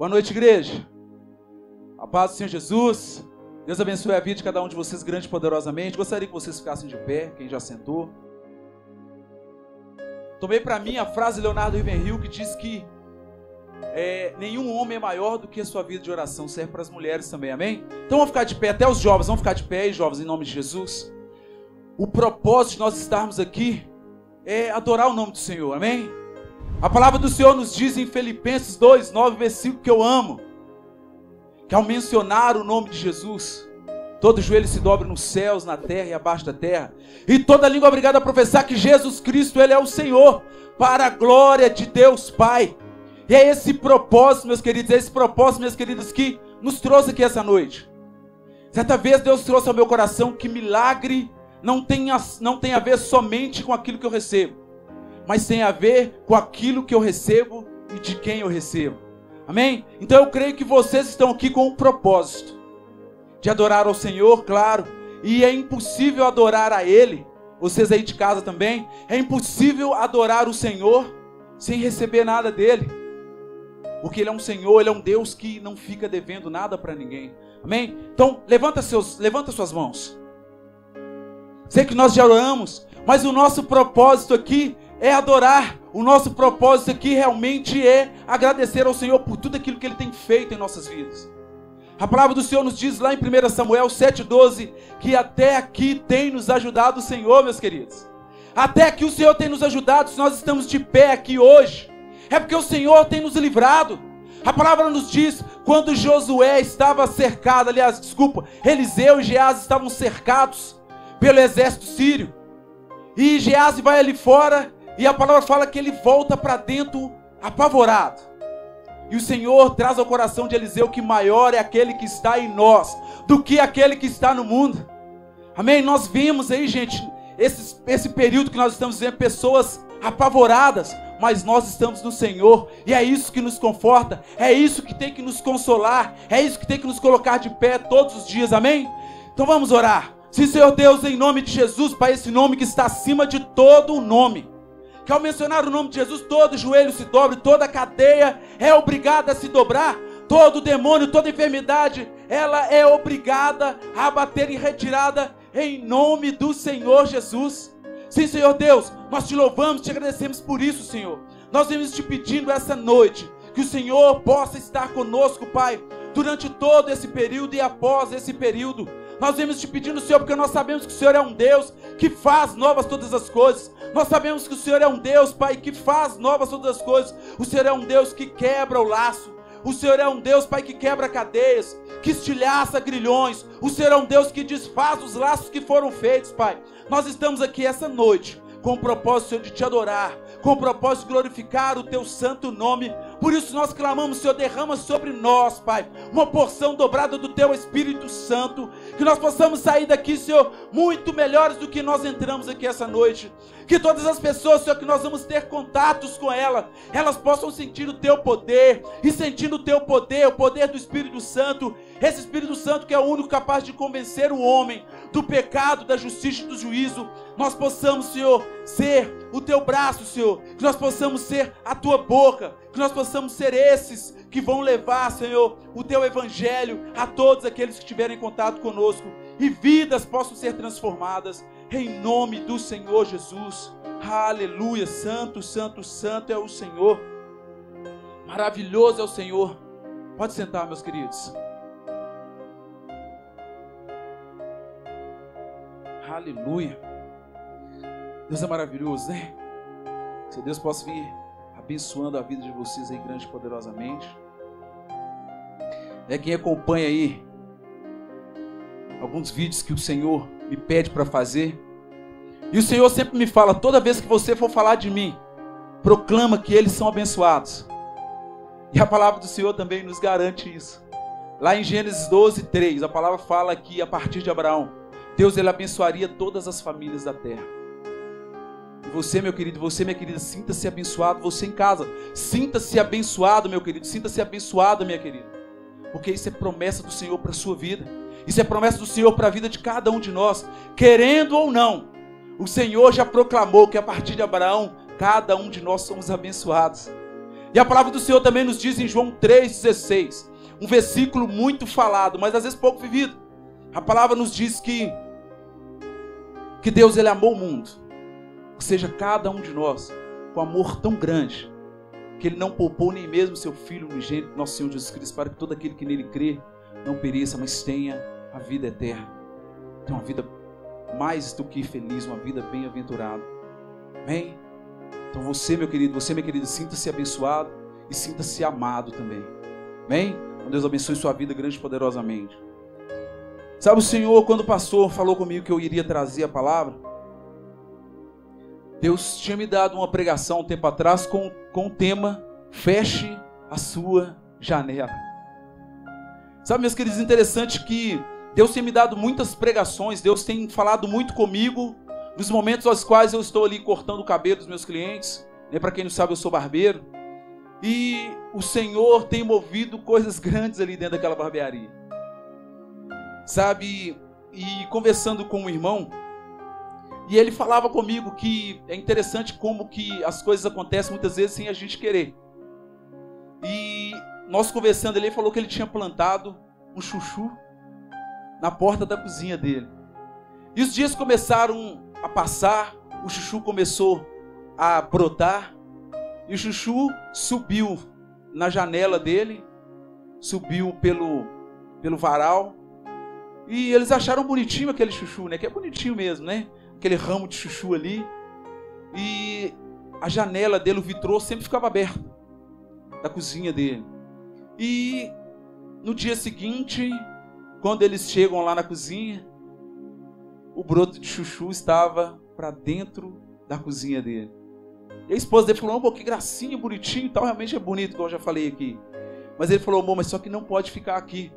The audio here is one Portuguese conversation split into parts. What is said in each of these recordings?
Boa noite, igreja. A paz do Senhor Jesus. Deus abençoe a vida de cada um de vocês grande e poderosamente. Gostaria que vocês ficassem de pé, quem já sentou. Tomei para mim a frase de Leonardo Ravenhill que diz que nenhum homem é maior do que a sua vida de oração. Serve para as mulheres também, amém? Então vamos ficar de pé, até os jovens, vamos ficar de pé aí, jovens, em nome de Jesus. O propósito de nós estarmos aqui é adorar o nome do Senhor, amém? A palavra do Senhor nos diz em Filipenses 2:9, versículo que eu amo, que ao mencionar o nome de Jesus, todo joelho se dobra nos céus, na terra e abaixo da terra, e toda língua é obrigada a professar que Jesus Cristo, Ele é o Senhor, para a glória de Deus Pai. E é esse propósito, meus queridos, meus queridos, que nos trouxe aqui essa noite. Certa vez Deus trouxe ao meu coração que milagre não tem a ver somente com aquilo que eu recebo, mas tem a ver com aquilo que eu recebo e de quem eu recebo. Amém? Então eu creio que vocês estão aqui com um propósito de adorar ao Senhor, claro, e é impossível adorar a Ele, vocês aí de casa também, é impossível adorar o Senhor sem receber nada dEle, porque Ele é um Senhor, Ele é um Deus que não fica devendo nada para ninguém. Amém? Então levanta suas mãos. Sei que nós já oramos, mas o nosso propósito aqui é adorar. O nosso propósito aqui realmente é agradecer ao Senhor por tudo aquilo que Ele tem feito em nossas vidas. A palavra do Senhor nos diz lá em 1 Samuel 7:12, que até aqui tem nos ajudado o Senhor, meus queridos. Até aqui o Senhor tem nos ajudado. Se nós estamos de pé aqui hoje, é porque o Senhor tem nos livrado. A palavra nos diz, quando Josué estava cercado, Eliseu e Geazi estavam cercados pelo exército sírio, e Geazi vai ali fora, e a palavra fala que ele volta para dentro apavorado. E o Senhor traz ao coração de Eliseu que maior é aquele que está em nós do que aquele que está no mundo. Amém? Nós vimos aí, gente, esse período que nós estamos vendo, pessoas apavoradas, mas nós estamos no Senhor, e é isso que nos conforta, é isso que tem que nos consolar, é isso que tem que nos colocar de pé todos os dias, amém? Então vamos orar. Sim, Senhor Deus, em nome de Jesus, Pai, esse nome que está acima de todo o nome, que ao mencionar o nome de Jesus, todo joelho se dobre, toda cadeia é obrigada a se dobrar, todo demônio, toda enfermidade, ela é obrigada a bater em retirada, em nome do Senhor Jesus. Sim, Senhor Deus, nós te louvamos, te agradecemos por isso, Senhor. Nós vamos te pedindo essa noite, que o Senhor possa estar conosco, Pai, durante todo esse período e após esse período. Nós vamos te pedindo, Senhor, porque nós sabemos que o Senhor é um Deus que faz novas todas as coisas. Nós sabemos que o Senhor é um Deus, Pai, que faz novas todas as coisas. O Senhor é um Deus que quebra o laço. O Senhor é um Deus, Pai, que quebra cadeias, que estilhaça grilhões. O Senhor é um Deus que desfaz os laços que foram feitos, Pai. Nós estamos aqui essa noite com o propósito, Senhor, de te adorar, com o propósito de glorificar o teu santo nome. Por isso nós clamamos, Senhor, derrama sobre nós, Pai, uma porção dobrada do teu Espírito Santo, que nós possamos sair daqui, Senhor, muito melhores do que nós entramos aqui essa noite. Que todas as pessoas, Senhor, que nós vamos ter contatos com elas possam sentir o teu poder, e sentindo o teu poder, o poder do Espírito Santo, esse Espírito Santo que é o único capaz de convencer o homem do pecado, da justiça e do juízo. Nós possamos, Senhor, ser o teu braço, Senhor, que nós possamos ser a tua boca, que nós possamos ser esses que vão levar, Senhor, o teu evangelho a todos aqueles que tiverem contato conosco, e vidas possam ser transformadas, em nome do Senhor Jesus. Aleluia. Santo, santo, santo é o Senhor, maravilhoso é o Senhor. Pode sentar, meus queridos. Aleluia. Deus é maravilhoso, né? Que Deus possa vir abençoando a vida de vocês aí grande e poderosamente. Quem acompanha aí alguns vídeos que o Senhor me pede para fazer, e o Senhor sempre me fala, toda vez que você for falar de mim, proclama que eles são abençoados. E a palavra do Senhor também nos garante isso. Lá em Gênesis 12:3, a palavra fala que a partir de Abraão, Deus, ele abençoaria todas as famílias da terra. E você, meu querido, você, minha querida, sinta-se abençoado. Você em casa, sinta-se abençoado, meu querido, sinta-se abençoada, minha querida, porque isso é promessa do Senhor para a sua vida. Isso é promessa do Senhor para a vida de cada um de nós, querendo ou não. O Senhor já proclamou que a partir de Abraão, cada um de nós somos abençoados. E a palavra do Senhor também nos diz em João 3,16, um versículo muito falado, mas às vezes pouco vivido. A palavra nos diz que Deus, Ele amou o mundo, ou seja, cada um de nós, com amor tão grande, que Ele não poupou nem mesmo seu Filho unigênito, nosso Senhor Jesus Cristo, para que todo aquele que nele crê não pereça, mas tenha a vida eterna. Tenha uma vida mais do que feliz, uma vida bem-aventurada. Amém? Então você, meu querido, você, minha querida, sinta-se abençoado e sinta-se amado também. Amém? Deus abençoe sua vida grande e poderosamente. Sabe, o Senhor, quando o pastor falou comigo que eu iria trazer a palavra, Deus tinha me dado uma pregação um tempo atrás com o tema Feche a sua janela. Sabe, meus queridos, interessante que Deus tem me dado muitas pregações, Deus tem falado muito comigo nos momentos aos quais eu estou ali cortando o cabelo dos meus clientes. Para quem não sabe, eu sou barbeiro. E o Senhor tem movido coisas grandes ali dentro daquela barbearia. Sabe, e conversando com um irmão, e ele falava comigo que é interessante como que as coisas acontecem muitas vezes sem a gente querer. E nós conversando, ele falou que ele tinha plantado um chuchu na porta da cozinha dele. E os dias começaram a passar, o chuchu começou a brotar, e o chuchu subiu na janela dele, subiu pelo varal, e eles acharam bonitinho aquele chuchu, né? Que é bonitinho mesmo, né? Aquele ramo de chuchu ali. E a janela dele, o vitrô, sempre ficava aberto, da cozinha dele. E no dia seguinte, quando eles chegam lá na cozinha, o broto de chuchu estava para dentro da cozinha dele. E a esposa dele falou, pô, que gracinha, bonitinho e tal, realmente é bonito, como eu já falei aqui. Mas ele falou, amor, mas só que não pode ficar aqui,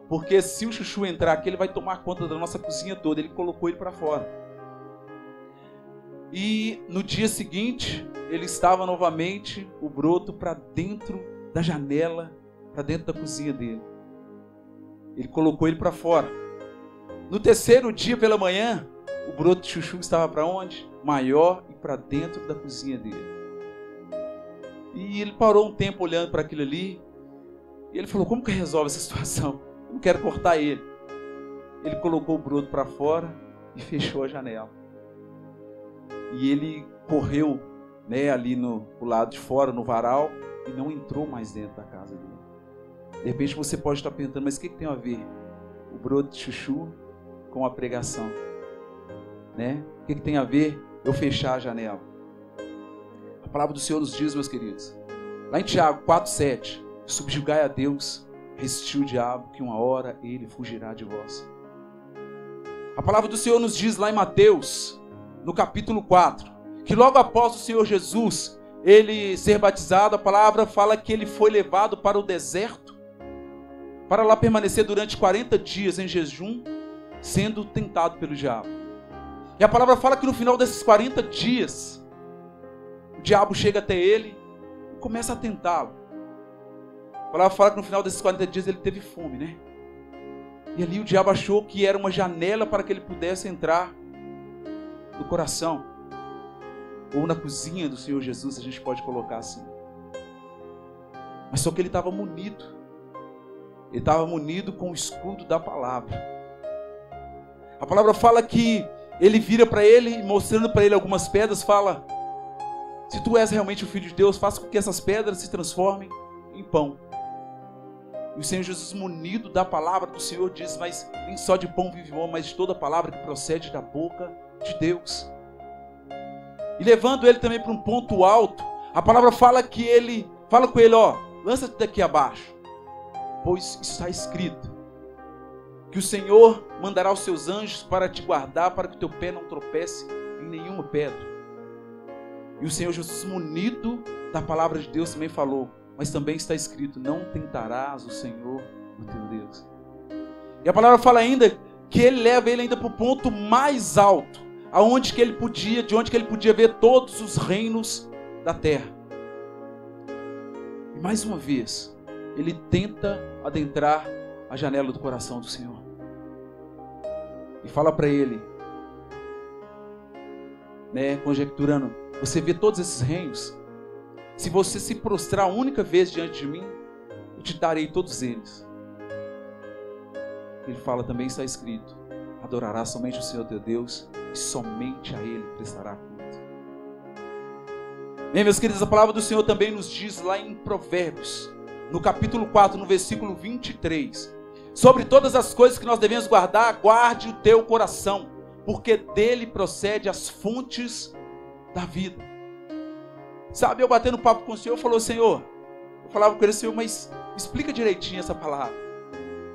porque se o chuchu entrar aqui, ele vai tomar conta da nossa cozinha toda. Ele colocou ele para fora. E no dia seguinte, ele estava novamente, o broto para dentro da janela, para dentro da cozinha dele. Ele colocou ele para fora. No terceiro dia pela manhã, o broto de chuchu estava para onde? Maior e para dentro da cozinha dele. E ele parou um tempo olhando para aquilo ali. E ele falou, como que resolve essa situação? Eu não quero cortar ele. Ele colocou o broto para fora e fechou a janela. E ele correu, né, ali no lado de fora, no varal, e não entrou mais dentro da casa dele. De repente você pode estar perguntando, mas o que tem a ver o broto de chuchu com a pregação? Né? O que tem a ver eu fechar a janela? A palavra do Senhor nos diz, meus queridos, lá em Tiago 4,7, subjugai a Deus, resistiu o diabo, que uma hora ele fugirá de vós. A palavra do Senhor nos diz lá em Mateus, no capítulo 4, que logo após o Senhor Jesus, ele ser batizado, a palavra fala que ele foi levado para o deserto, para lá permanecer durante 40 dias em jejum, sendo tentado pelo diabo. E a palavra fala que no final desses 40 dias, o diabo chega até ele e começa a tentá-lo. A palavra fala que no final desses 40 dias ele teve fome, né? E ali o diabo achou que era uma janela para que ele pudesse entrar no coração, ou na cozinha do Senhor Jesus, a gente pode colocar assim. Mas só que ele estava munido. Ele estava munido com o escudo da palavra. A palavra fala que ele vira para ele, mostrando para ele algumas pedras, fala, se tu és realmente o Filho de Deus, faça com que essas pedras se transformem em pão. E o Senhor Jesus, munido da palavra do Senhor, diz, mas nem só de pão vive o homem, mas de toda palavra que procede da boca de Deus. E levando ele também para um ponto alto, a palavra fala que ele fala com ele, ó, lança-te daqui abaixo, pois está escrito que o Senhor mandará os seus anjos para te guardar, para que o teu pé não tropece em nenhuma pedra. E o Senhor Jesus, munido da palavra de Deus, também falou, mas também está escrito, não tentarás o Senhor, o teu Deus. E a palavra fala ainda que ele leva ele ainda para o ponto mais alto, de onde que ele podia ver todos os reinos da terra. E mais uma vez, ele tenta adentrar a janela do coração do Senhor. E fala para ele, né, conjecturando, você vê todos esses reinos, se você se prostrar a única vez diante de mim, eu te darei todos eles. Ele fala também, está escrito, adorarás somente o Senhor teu Deus e somente a Ele prestará culto. Bem, meus queridos, a palavra do Senhor também nos diz lá em Provérbios, no capítulo 4, no versículo 23, sobre todas as coisas que nós devemos guardar, guarde o teu coração, porque dele procede as fontes da vida. Sabe, eu batendo papo com o Senhor, eu falava com ele, Senhor, mas explica direitinho essa palavra.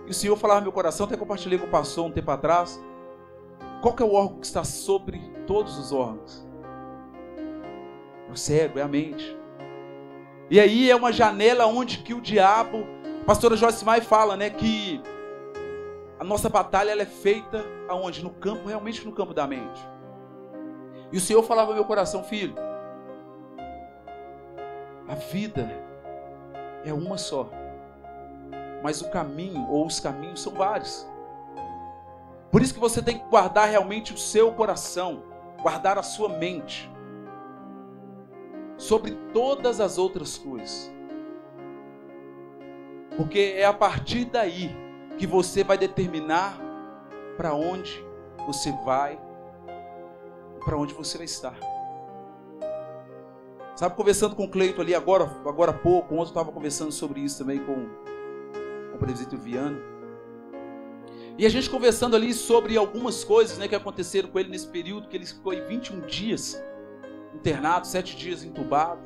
E o Senhor falava no meu coração, até compartilhei com o pastor um tempo atrás, qual que é o órgão que está sobre todos os órgãos? É o cérebro, é a mente. E aí é uma janela onde que o diabo, a pastora Joyce Meyer fala, né, que a nossa batalha ela é feita aonde? No campo, realmente no campo da mente. E o Senhor falava no meu coração, filho, a vida é uma só, mas o caminho ou os caminhos são vários. Por isso que você tem que guardar realmente o seu coração, guardar a sua mente sobre todas as outras coisas. Porque é a partir daí que você vai determinar para onde você vai, para onde você vai estar. Sabe, conversando com o Cleito ali agora há pouco, ontem eu estava conversando sobre isso também com o presbítero Viano. E a gente conversando ali sobre algumas coisas, né, que aconteceram com ele nesse período, que ele ficou aí 21 dias internado, 7 dias entubado.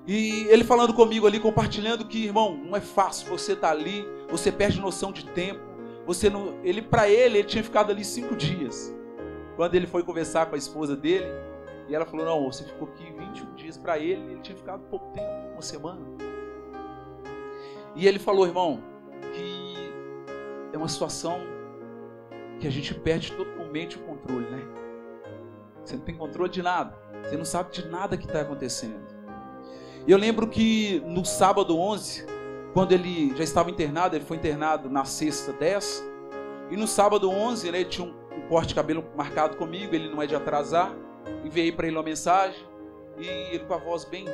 E ele falando comigo ali, compartilhando que, irmão, não é fácil, você tá ali, você perde noção de tempo, você não, para ele tinha ficado ali 5 dias. Quando ele foi conversar com a esposa dele, e ela falou, não, você ficou aqui 21 dias. Para ele tinha ficado pouco tempo, uma semana. E ele falou, irmão, que é uma situação que a gente perde totalmente o controle, né? Você não tem controle de nada. Você não sabe de nada que está acontecendo. E eu lembro que no sábado 11, quando ele já estava internado, ele foi internado na sexta 10. E no sábado 11, né, ele tinha um corte de cabelo marcado comigo, ele não é de atrasar. Enviei para ele uma mensagem e ele com a voz bem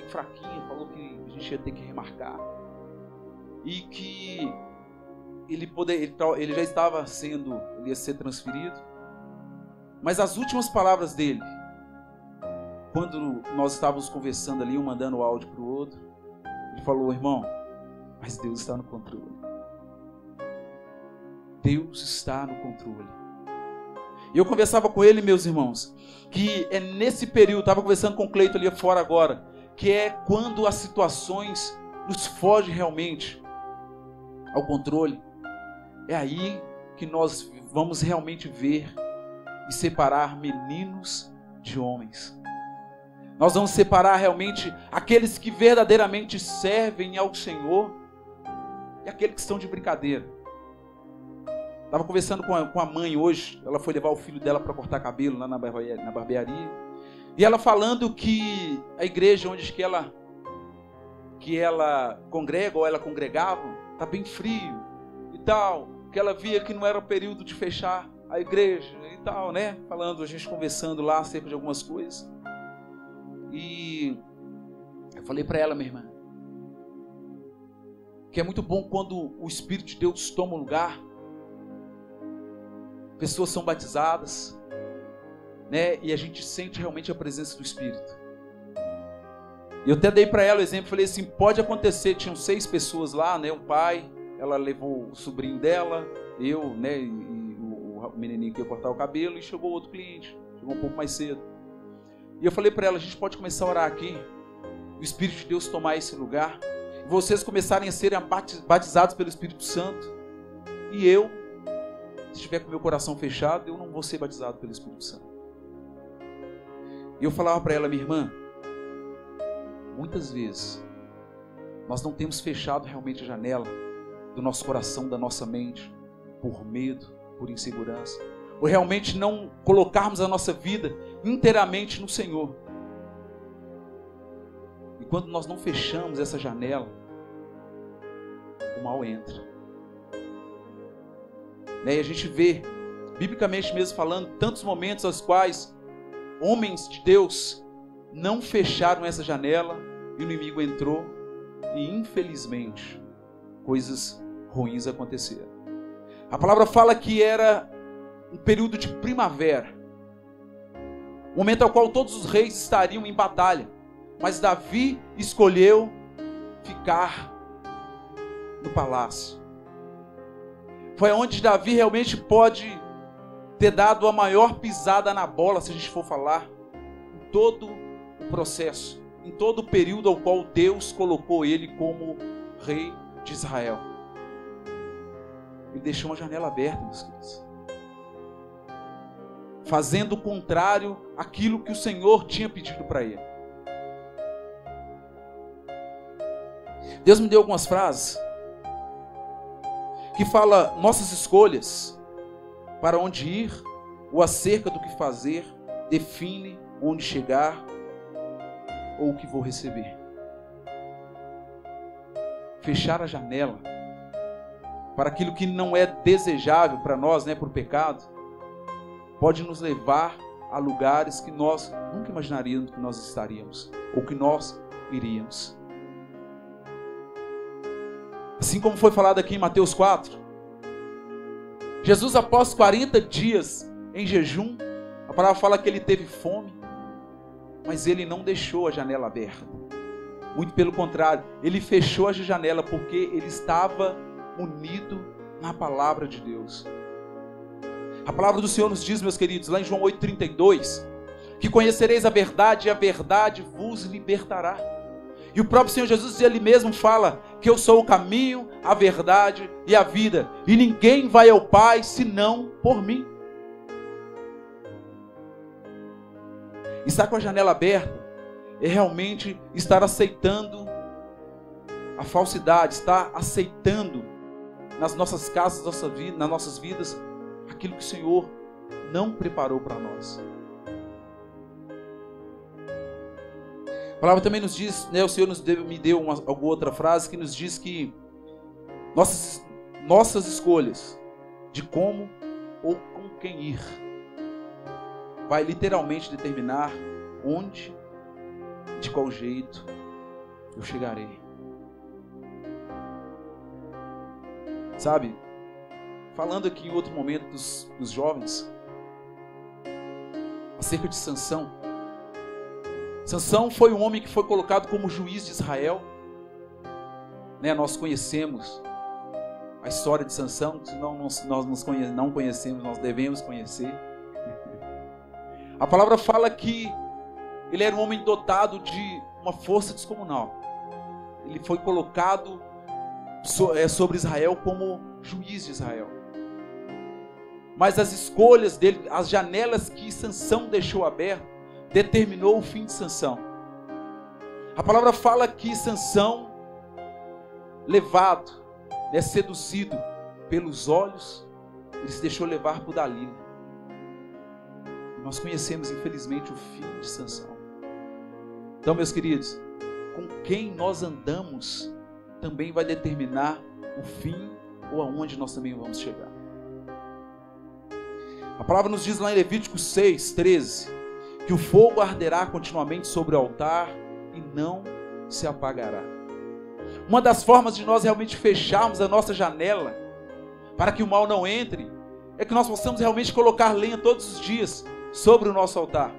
fraquinha falou que a gente ia ter que remarcar e que ele já estava ele ia ser transferido, mas as últimas palavras dele, quando nós estávamos conversando ali, um mandando o áudio para o outro, ele falou, irmão, mas Deus está no controle. Deus está no controle. E eu conversava com ele, meus irmãos, que é nesse período, estava conversando com o Cleito ali fora agora, que é quando as situações nos fogem realmente ao controle. É aí que nós vamos realmente ver e separar meninos de homens. Nós vamos separar realmente aqueles que verdadeiramente servem ao Senhor e aqueles que estão de brincadeira. Estava conversando com a mãe hoje, ela foi levar o filho dela para cortar cabelo lá na barbearia. E ela falando que a igreja onde que ela congrega, ou ela congregava, está bem frio e tal. Que ela via que não era o período de fechar a igreja e tal, né? Falando, a gente conversando lá acerca de algumas coisas. E eu falei para ela, minha irmã, que é muito bom quando o Espírito de Deus toma um lugar. Pessoas são batizadas, né? E a gente sente realmente a presença do Espírito. E eu até dei para ela o exemplo, falei assim, pode acontecer, tinham 6 pessoas lá, né? Um pai, ela levou o sobrinho dela, eu, né? E o menininho que ia cortar o cabelo, e chegou outro cliente, chegou um pouco mais cedo. E eu falei para ela, a gente pode começar a orar aqui, o Espírito de Deus tomar esse lugar, e vocês começarem a serem batizados pelo Espírito Santo, e eu, se estiver com o meu coração fechado, eu não vou ser batizado pelo Espírito Santo. E eu falava para ela, minha irmã, muitas vezes nós não temos fechado realmente a janela do nosso coração, da nossa mente, por medo, por insegurança, ou realmente não colocarmos a nossa vida inteiramente no Senhor. E quando nós não fechamos essa janela, o mal entra. E a gente vê, biblicamente mesmo falando, tantos momentos aos quais homens de Deus não fecharam essa janela e o inimigo entrou e, infelizmente, coisas ruins aconteceram. A palavra fala que era um período de primavera, um momento ao qual todos os reis estariam em batalha, mas Davi escolheu ficar no palácio. Foi onde Davi realmente pode ter dado a maior pisada na bola, se a gente for falar, em todo o processo, em todo o período ao qual Deus colocou ele como rei de Israel. Ele deixou uma janela aberta, meus queridos, fazendo o contrário àquilo que o Senhor tinha pedido para ele. Deus me deu algumas frases que fala nossas escolhas, para onde ir ou acerca do que fazer, define onde chegar ou o que vou receber. Fechar a janela para aquilo que não é desejável para nós, né, por pecado, pode nos levar a lugares que nós nunca imaginaríamos que nós estaríamos ou que nós iríamos. Assim como foi falado aqui em Mateus 4, Jesus, após 40 dias em jejum, a palavra fala que ele teve fome, mas ele não deixou a janela aberta. Muito pelo contrário, ele fechou a janela porque ele estava unido na palavra de Deus. A palavra do Senhor nos diz, meus queridos, lá em João 8,32, que conhecereis a verdade e a verdade vos libertará. E o próprio Senhor Jesus, ele mesmo fala que eu sou o caminho, a verdade e a vida. E ninguém vai ao Pai senão por mim. Estar com a janela aberta é realmente estar aceitando a falsidade, estar aceitando nas nossas casas, nas nossas vidas, aquilo que o Senhor não preparou para nós. A palavra também nos diz, né, o Senhor me deu alguma outra frase que nos diz que nossas escolhas de como ou com quem ir vai literalmente determinar onde, de qual jeito eu chegarei. Sabe, falando aqui em outro momento dos jovens, acerca de Sansão. Sansão foi um homem que foi colocado como juiz de Israel, né? Nós conhecemos a história de Sansão, se nós não conhecemos, nós devemos conhecer. A palavra fala que ele era um homem dotado de uma força descomunal. Ele foi colocado sobre Israel como juiz de Israel. Mas as escolhas dele, as janelas que Sansão deixou abertas, determinou o fim de Sansão. A palavra fala que Sansão, levado, né, seduzido pelos olhos, ele se deixou levar por Dalila. Nós conhecemos, infelizmente, o fim de Sansão. Então, meus queridos, com quem nós andamos também vai determinar o fim ou aonde nós também vamos chegar. A palavra nos diz lá em Levítico 6:13, que o fogo arderá continuamente sobre o altar e não se apagará. Uma das formas de nós realmente fecharmos a nossa janela para que o mal não entre é que nós possamos realmente colocar lenha todos os dias sobre o nosso altar.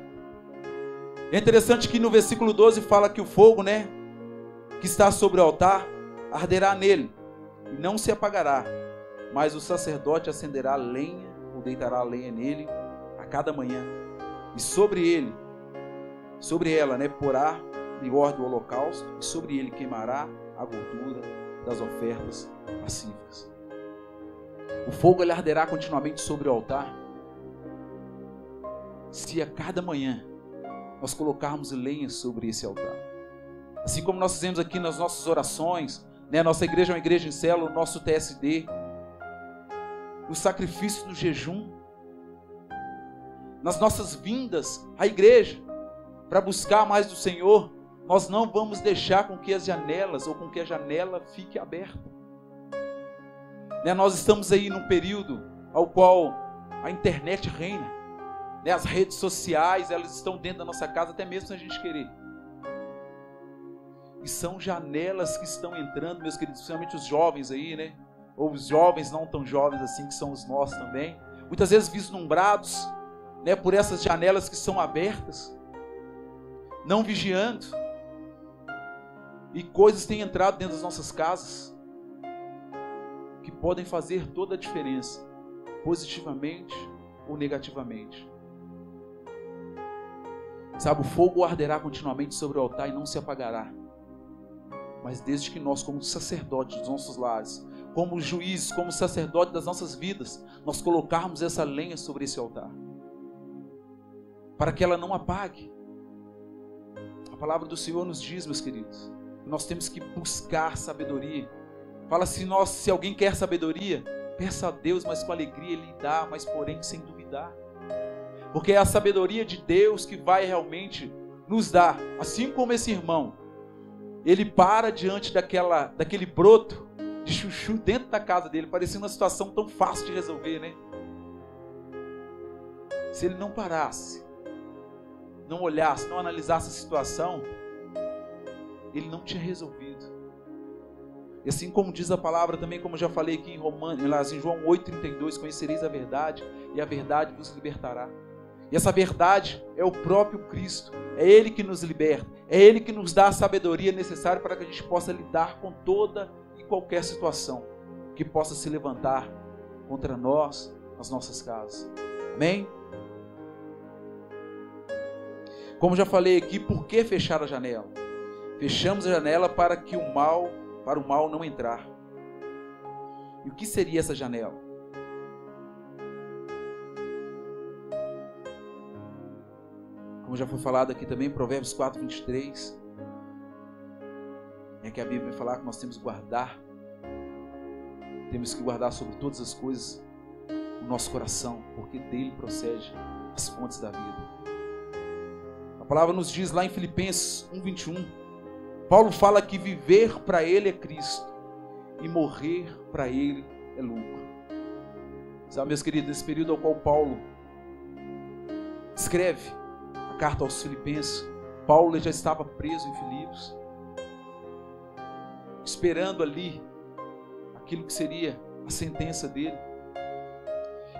É interessante que no versículo 12 fala que o fogo, né, que está sobre o altar arderá nele e não se apagará, mas o sacerdote acenderá lenha ou deitará lenha nele a cada manhã. E sobre ela, né, porá em ordem o holocausto, e sobre ele queimará a gordura das ofertas pacíficas. O fogo ele arderá continuamente sobre o altar, se a cada manhã nós colocarmos lenha sobre esse altar. Assim como nós fizemos aqui nas nossas orações, né, nossa igreja é uma igreja em célula, o nosso TSD, os sacrifícios do jejum, nas nossas vindas à igreja, para buscar mais do Senhor, nós não vamos deixar com que as janelas, ou com que a janela fique aberta. Né? Nós estamos aí num período ao qual a internet reina. né? As redes sociais, elas estão dentro da nossa casa, até mesmo sem a gente querer. E são janelas que estão entrando, meus queridos, principalmente os jovens aí, né? Ou os jovens não tão jovens assim, que são os nossos também. Muitas vezes vislumbrados, né, por essas janelas que são abertas, não vigiando. E coisas têm entrado dentro das nossas casas que podem fazer toda a diferença, positivamente ou negativamente. Sabe, o fogo arderá continuamente sobre o altar e não se apagará. Mas desde que nós, como sacerdotes dos nossos lares, como juízes, como sacerdotes das nossas vidas, nós colocarmos essa lenha sobre esse altar, para que ela não apague. A palavra do Senhor nos diz, meus queridos, que nós temos que buscar sabedoria. Fala, se alguém quer sabedoria, peça a Deus, mas com alegria Ele dá, mas porém sem duvidar. Porque é a sabedoria de Deus que vai realmente nos dar. Assim como esse irmão, ele para diante daquele broto de chuchu dentro da casa dele, parecia uma situação tão fácil de resolver, né? Se ele não parasse, não olhasse, não analisasse a situação, ele não tinha resolvido. E assim como diz a palavra também, como eu já falei aqui em João 8,32, conhecereis a verdade e a verdade vos libertará. E essa verdade é o próprio Cristo, é Ele que nos liberta, é Ele que nos dá a sabedoria necessária para que a gente possa lidar com toda e qualquer situação que possa se levantar contra nós, nas nossas casas. Amém? Como já falei aqui, por que fechar a janela? Fechamos a janela para o mal não entrar. E o que seria essa janela? Como já foi falado aqui também, Provérbios 4:23, é que a Bíblia vai falar que nós temos que guardar sobre todas as coisas o nosso coração, porque dele procede as fontes da vida. A palavra nos diz lá em Filipenses 1:21, Paulo fala que viver para ele é Cristo e morrer para ele é lucro. Sabe, meus queridos, nesse período ao qual Paulo escreve a carta aos Filipenses, Paulo já estava preso em Filipos, esperando ali aquilo que seria a sentença dele.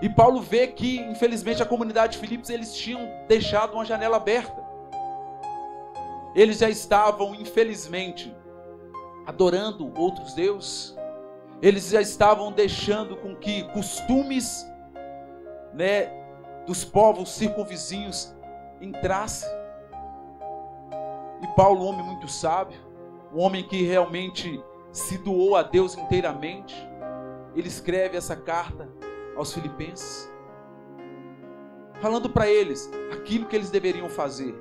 E Paulo vê que, infelizmente, a comunidade de Filipos, eles tinham deixado uma janela aberta. Eles já estavam, infelizmente, adorando outros deuses. Eles já estavam deixando com que costumes, né, dos povos circunvizinhos entrassem. E Paulo, um homem muito sábio, um homem que realmente se doou a Deus inteiramente, ele escreve essa carta aos Filipenses, falando para eles aquilo que eles deveriam fazer,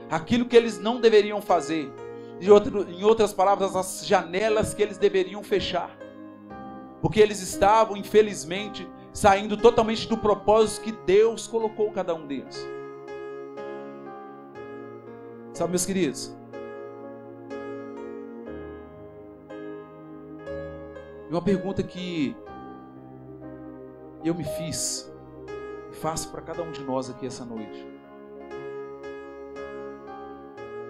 aquilo que eles não deveriam fazer, em outras palavras, as janelas que eles deveriam fechar, porque eles estavam, infelizmente, saindo totalmente do propósito que Deus colocou cada um deles. Sabe, meus queridos, uma pergunta que eu me fiz e faço para cada um de nós aqui essa noite: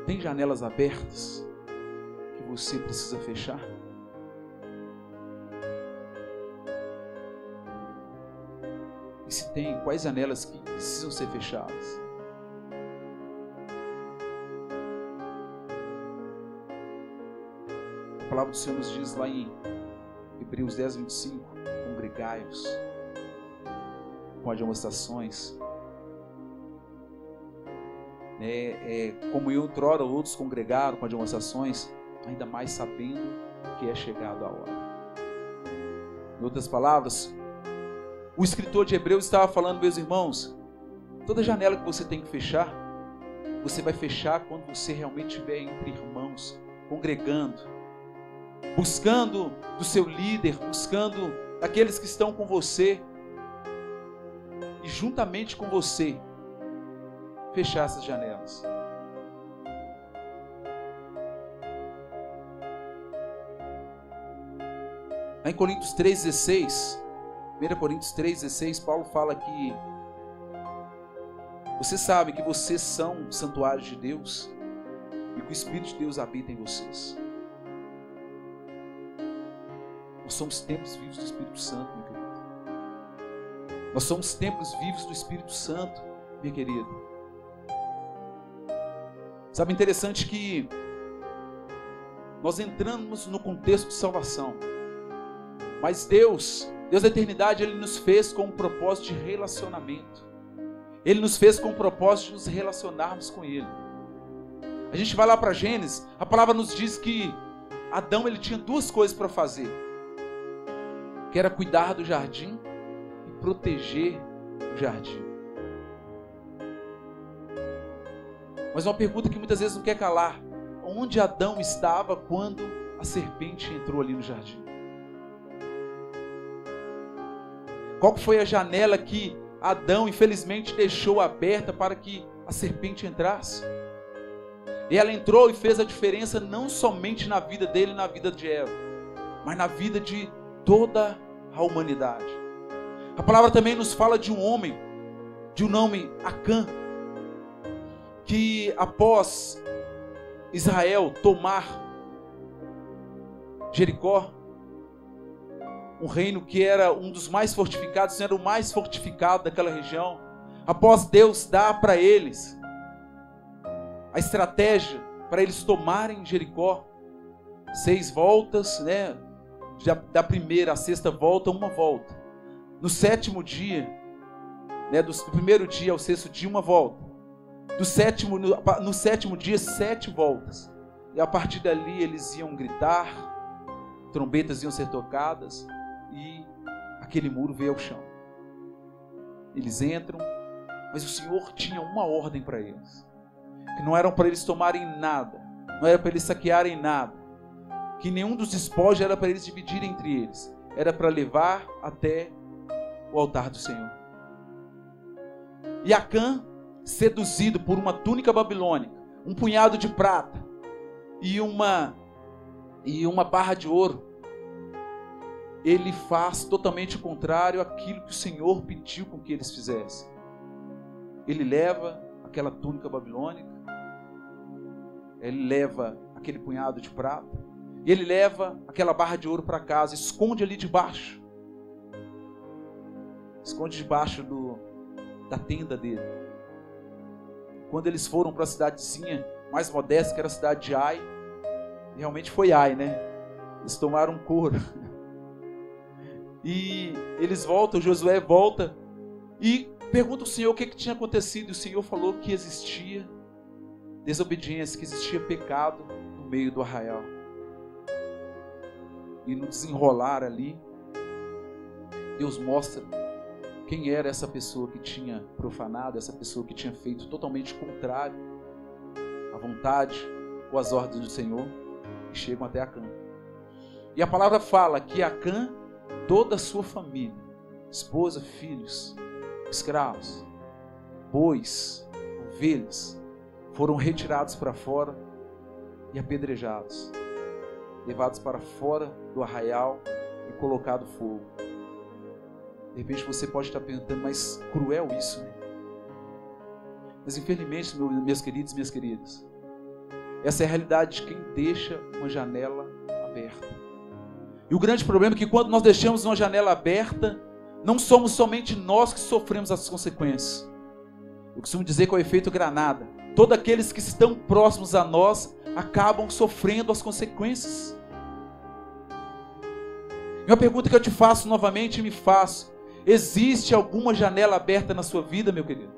tem janelas abertas que você precisa fechar? E se tem, quais janelas que precisam ser fechadas? A palavra do Senhor nos diz lá em Hebreus 10:25, congregai-vos com admoestações, como eu outrora outros congregaram com admoestações, ainda mais sabendo que é chegado a hora. Em outras palavras, o escritor de Hebreus estava falando, meus irmãos, toda janela que você tem que fechar, você vai fechar quando você realmente estiver entre irmãos, congregando, buscando do seu líder, buscando daqueles que estão com você, e juntamente com você, fechar essas janelas. Lá em Coríntios 3:16, 1 Coríntios 3:16, Paulo fala que Vocês sabem que vocês são santuários de Deus e que o Espírito de Deus habita em vocês. Nós somos templos vivos do Espírito Santo, meu querido. Nós somos templos vivos do Espírito Santo, minha querida. Sabe, interessante que nós entramos no contexto de salvação. Mas Deus da eternidade, Ele nos fez com um propósito de relacionamento. Ele nos fez com o propósito de nos relacionarmos com Ele. A gente vai lá para Gênesis, a palavra nos diz que Adão ele tinha duas coisas para fazer. Que era cuidar do jardim e proteger o jardim. Mas uma pergunta que muitas vezes não quer calar. Onde Adão estava quando a serpente entrou ali no jardim? Qual foi a janela que Adão infelizmente deixou aberta para que a serpente entrasse? E ela entrou e fez a diferença não somente na vida dele e na vida de Eva, mas na vida de toda a humanidade. A palavra também nos fala de um homem, de um nome Acã, que após Israel tomar Jericó, um reino que era um dos mais fortificados, era o mais fortificado daquela região, após Deus dar para eles a estratégia para eles tomarem Jericó, 6 voltas, né? Da primeira à sexta volta, uma volta. No 7º dia, né? Do primeiro dia ao 6º dia, uma volta. No 7º dia, 7 voltas. E a partir dali eles iam gritar, trombetas iam ser tocadas e aquele muro veio ao chão. Eles entram, mas o Senhor tinha uma ordem para eles. Que não eram para eles tomarem nada, não era para eles saquearem nada, que nenhum dos despojos era para eles dividirem entre eles, era para levar até o altar do Senhor. E Acã, seduzido por uma túnica babilônica, um punhado de prata e uma barra de ouro, ele faz totalmente o contrário àquilo que o Senhor pediu com que eles fizessem. Ele leva aquela túnica babilônica, ele leva aquele punhado de prata, e ele leva aquela barra de ouro para casa, esconde ali debaixo. Esconde debaixo da tenda dele. Quando eles foram para a cidadezinha mais modesta, que era a cidade de Ai, realmente foi Ai, né? Eles tomaram couro. E eles voltam, Josué volta, e pergunta ao Senhor o que tinha acontecido. E o Senhor falou que existia desobediência, que existia pecado no meio do arraial. E no desenrolar ali, Deus mostra quem era essa pessoa que tinha profanado, essa pessoa que tinha feito totalmente contrário à vontade ou às ordens do Senhor, e chegam até Acã. E a palavra fala que Acã, toda a sua família, esposa, filhos, escravos, bois, ovelhas, foram retirados para fora e apedrejados, levados para fora do arraial e colocado fogo. De repente você pode estar perguntando, mas cruel isso, né? Mas infelizmente, meus queridos e minhas queridas, essa é a realidade de quem deixa uma janela aberta. E o grande problema é que quando nós deixamos uma janela aberta, não somos somente nós que sofremos as consequências. Eu costumo dizer que é o efeito granada. Todos aqueles que estão próximos a nós acabam sofrendo as consequências. E uma pergunta que eu te faço novamente e me faço: existe alguma janela aberta na sua vida, meu querido?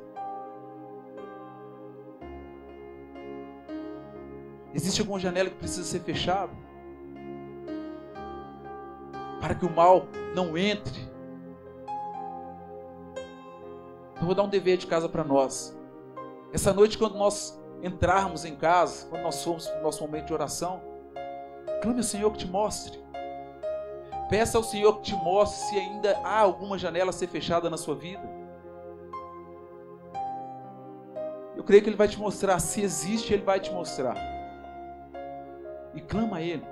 Existe alguma janela que precisa ser fechada? Para que o mal não entre. Eu vou dar um dever de casa para nós. Essa noite, quando nós entrarmos em casa, quando nós formos para o nosso momento de oração, clame ao Senhor que te mostre. Peça ao Senhor que te mostre se ainda há alguma janela a ser fechada na sua vida. Eu creio que Ele vai te mostrar. Se existe, Ele vai te mostrar. E clama a Ele,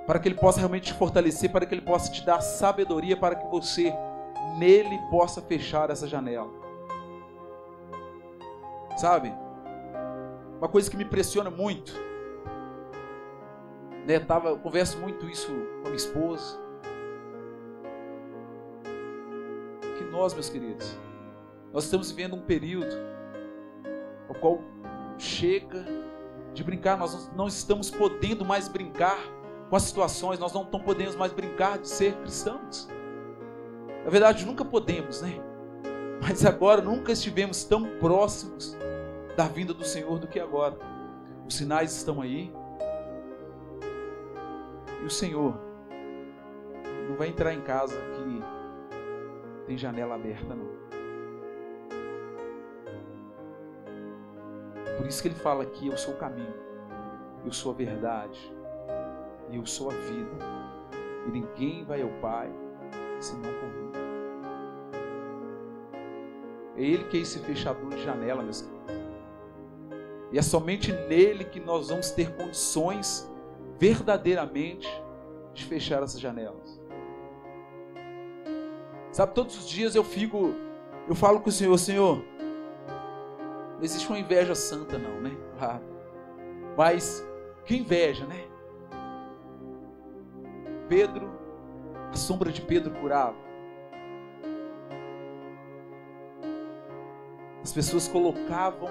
para que Ele possa realmente te fortalecer, para que Ele possa te dar sabedoria, para que você nele possa fechar essa janela. Sabe? Uma coisa que me impressiona muito, né? Eu converso muito isso com a minha esposa. Que nós, meus queridos, nós estamos vivendo um período ao qual chega de brincar. Nós não estamos podendo mais brincar com as situações. Nós não podemos mais brincar de ser cristãos. Na verdade, nunca podemos, né? Mas agora nunca estivemos tão próximos da vinda do Senhor do que agora. Os sinais estão aí. E o Senhor não vai entrar em casa que tem janela aberta, não. Por isso que ele fala aqui: eu sou o caminho, eu sou a verdade e eu sou a vida. E ninguém vai ao Pai senão por mim. É Ele que é esse fechador de janela, meus queridos. E é somente nele que nós vamos ter condições verdadeiramente de fechar essas janelas. Sabe, todos os dias eu falo com o Senhor: Senhor, não existe uma inveja santa não, né? Claro. Mas que inveja, né? Pedro, a sombra de Pedro curava. As pessoas colocavam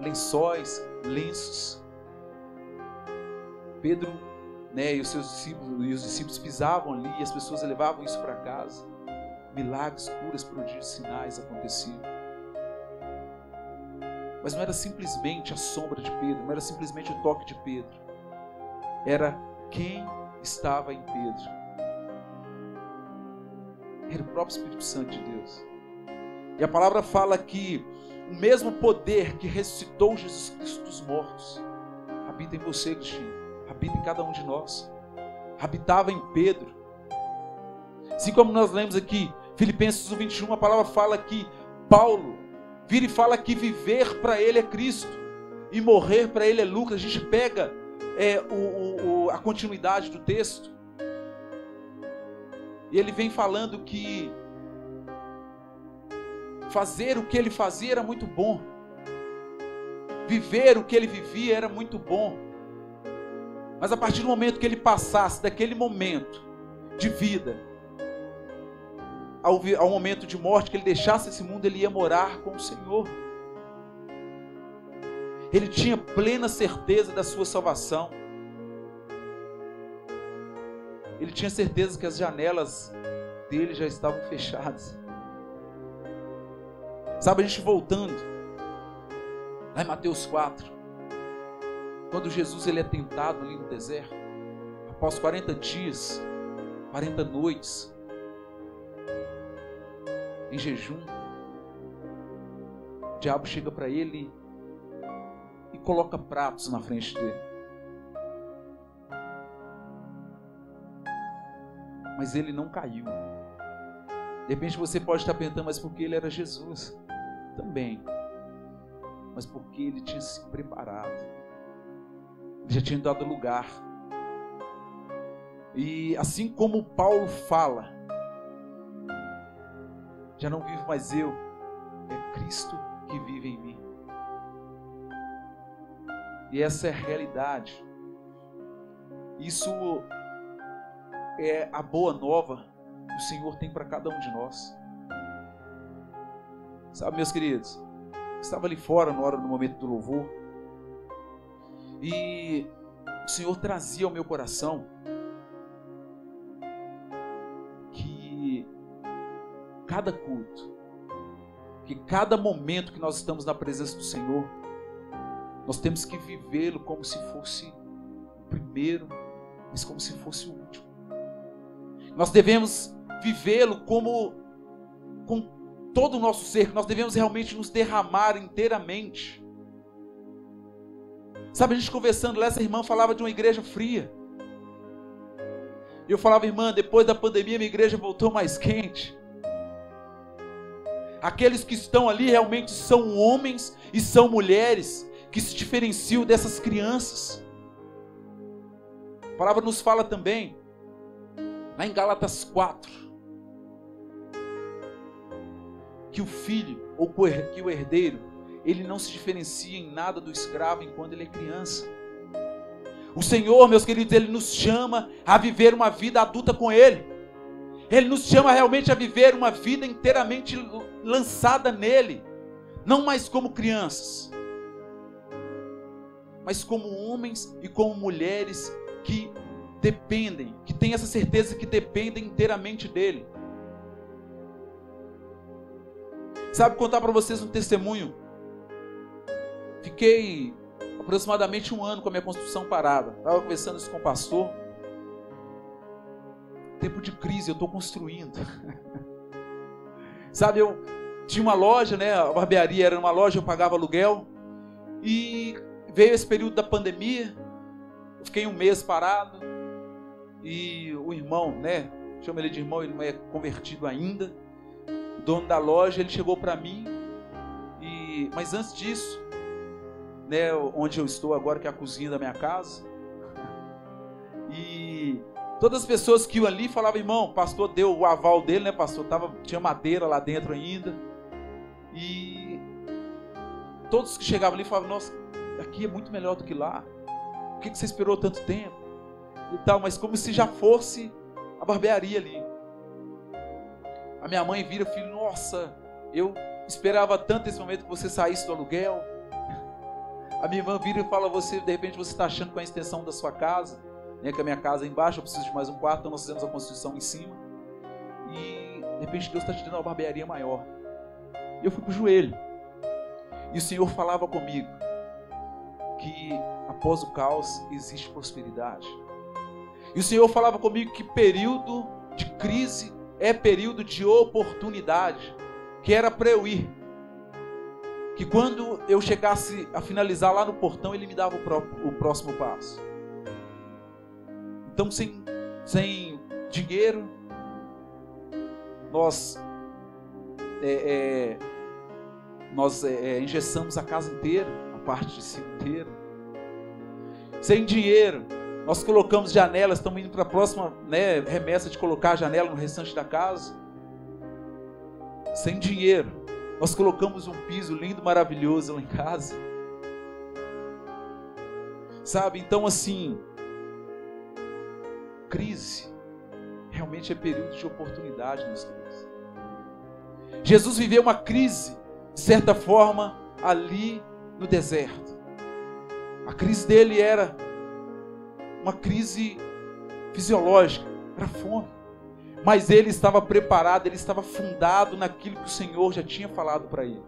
lençóis, lenços. Pedro, né, e os discípulos pisavam ali, e as pessoas levavam isso para casa. Milagres, curas, prodígios, sinais aconteciam. Mas não era simplesmente a sombra de Pedro, não era simplesmente o toque de Pedro. Era quem estava em Pedro. Era o próprio Espírito Santo de Deus. E a palavra fala que o mesmo poder que ressuscitou Jesus Cristo dos mortos habita em você, Cristina, habita em cada um de nós. Habitava em Pedro. Assim como nós lemos aqui, Filipenses 1:21, a palavra fala que Paulo vira e fala que viver para ele é Cristo e morrer para ele é lucro. A gente pega a continuidade do texto e ele vem falando que fazer o que ele fazia era muito bom, viver o que ele vivia era muito bom, mas a partir do momento que ele passasse daquele momento de vida ao momento de morte, que ele deixasse esse mundo, ele ia morar com o Senhor. Ele tinha plena certeza da sua salvação. Ele tinha certeza que as janelas dele já estavam fechadas. Sabe, a gente voltando lá em Mateus 4, quando Jesus ele é tentado ali no deserto, após 40 dias, 40 noites em jejum, o diabo chega para ele e coloca pratos na frente dele. Mas ele não caiu. De repente você pode estar pensando, mas porque ele era Jesus? Também. Mas porque ele tinha se preparado. Ele já tinha dado lugar. E assim como Paulo fala, já não vivo mais eu, é Cristo que vive em mim. E essa é a realidade. Isso é a boa nova que o Senhor tem para cada um de nós. Sabe, meus queridos, eu estava ali fora no momento do louvor, e o Senhor trazia ao meu coração que cada culto, que cada momento que nós estamos na presença do Senhor, nós temos que vivê-lo como se fosse o primeiro, mas como se fosse o último. Nós devemos vivê-lo com todo o nosso ser, nós devemos realmente nos derramar inteiramente. Sabe, a gente conversando lá, essa irmã falava de uma igreja fria. E eu falava, irmã, depois da pandemia minha igreja voltou mais quente. Aqueles que estão ali realmente são homens e são mulheres que se diferenciam dessas crianças. A palavra nos fala também, lá em Gálatas 4, que o filho, ou que o herdeiro, ele não se diferencia em nada do escravo enquanto ele é criança. O Senhor, meus queridos, Ele nos chama a viver uma vida adulta com Ele. Ele nos chama realmente a viver uma vida inteiramente lançada nele. Não mais como crianças, mas como homens e como mulheres que dependem, que têm essa certeza que dependem inteiramente dEle. Sabe, contar para vocês um testemunho. Fiquei aproximadamente 1 ano com a minha construção parada. Estava conversando isso com o pastor. Tempo de crise, eu estou construindo. Sabe, eu tinha uma loja, né? A barbearia era uma loja, eu pagava aluguel. E veio esse período da pandemia. Eu fiquei 1 mês parado. E o irmão, né? Chama ele de irmão, ele não é convertido ainda. O dono da loja, ele chegou para mim. Mas antes disso, né, onde eu estou agora, que é a cozinha da minha casa, e todas as pessoas que iam ali falavam: irmão, o pastor deu o aval dele, né, pastor? Tinha madeira lá dentro ainda. E todos que chegavam ali falavam: nossa, aqui é muito melhor do que lá. Por que você esperou tanto tempo? E tal, mas como se já fosse a barbearia ali. A minha mãe vira: filho, nossa, eu esperava tanto esse momento que você saísse do aluguel. A minha irmã vira e fala: você, de repente você está achando com a extensão da sua casa, né, que a minha casa é embaixo, eu preciso de mais um quarto, então nós fizemos a construção em cima. E de repente Deus está te dando uma barbearia maior. E eu fui para o joelho. E o Senhor falava comigo que após o caos existe prosperidade. E o Senhor falava comigo que período de crise é período de oportunidade, que era para eu ir. Que quando eu chegasse a finalizar lá no portão, Ele me dava o próximo passo. Então, sem dinheiro, nós engessamos a casa inteira, a parte de cima inteira. Sem dinheiro, nós colocamos janelas, estamos indo para a próxima, né, remessa de colocar a janela no restante da casa. Sem dinheiro, nós colocamos um piso lindo, maravilhoso lá em casa. Sabe, então assim, crise realmente é período de oportunidade, meus queridos. Jesus viveu uma crise, de certa forma, ali no deserto. A crise dele era uma crise fisiológica, era fome. Mas ele estava preparado, ele estava fundado naquilo que o Senhor já tinha falado para ele.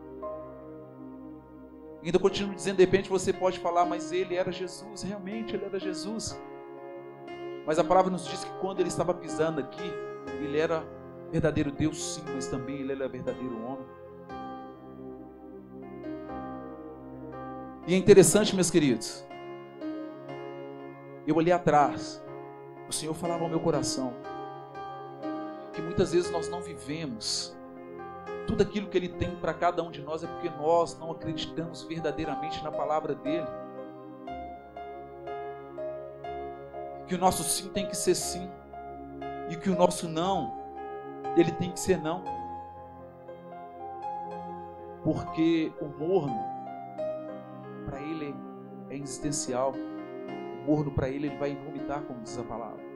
Ainda continuo dizendo, de repente você pode falar: mas ele era Jesus, realmente ele era Jesus. Mas a palavra nos diz que quando ele estava pisando aqui, ele era verdadeiro Deus, sim, mas também ele era verdadeiro homem. E é interessante, meus queridos, eu olhei atrás, o Senhor falava ao meu coração que muitas vezes nós não vivemos tudo aquilo que Ele tem para cada um de nós, é porque nós não acreditamos verdadeiramente na palavra dEle. Que o nosso sim tem que ser sim, e que o nosso não, ele tem que ser não. Porque o morno, para ele é existencial. O morno para ele vai vomitar, como diz a palavra.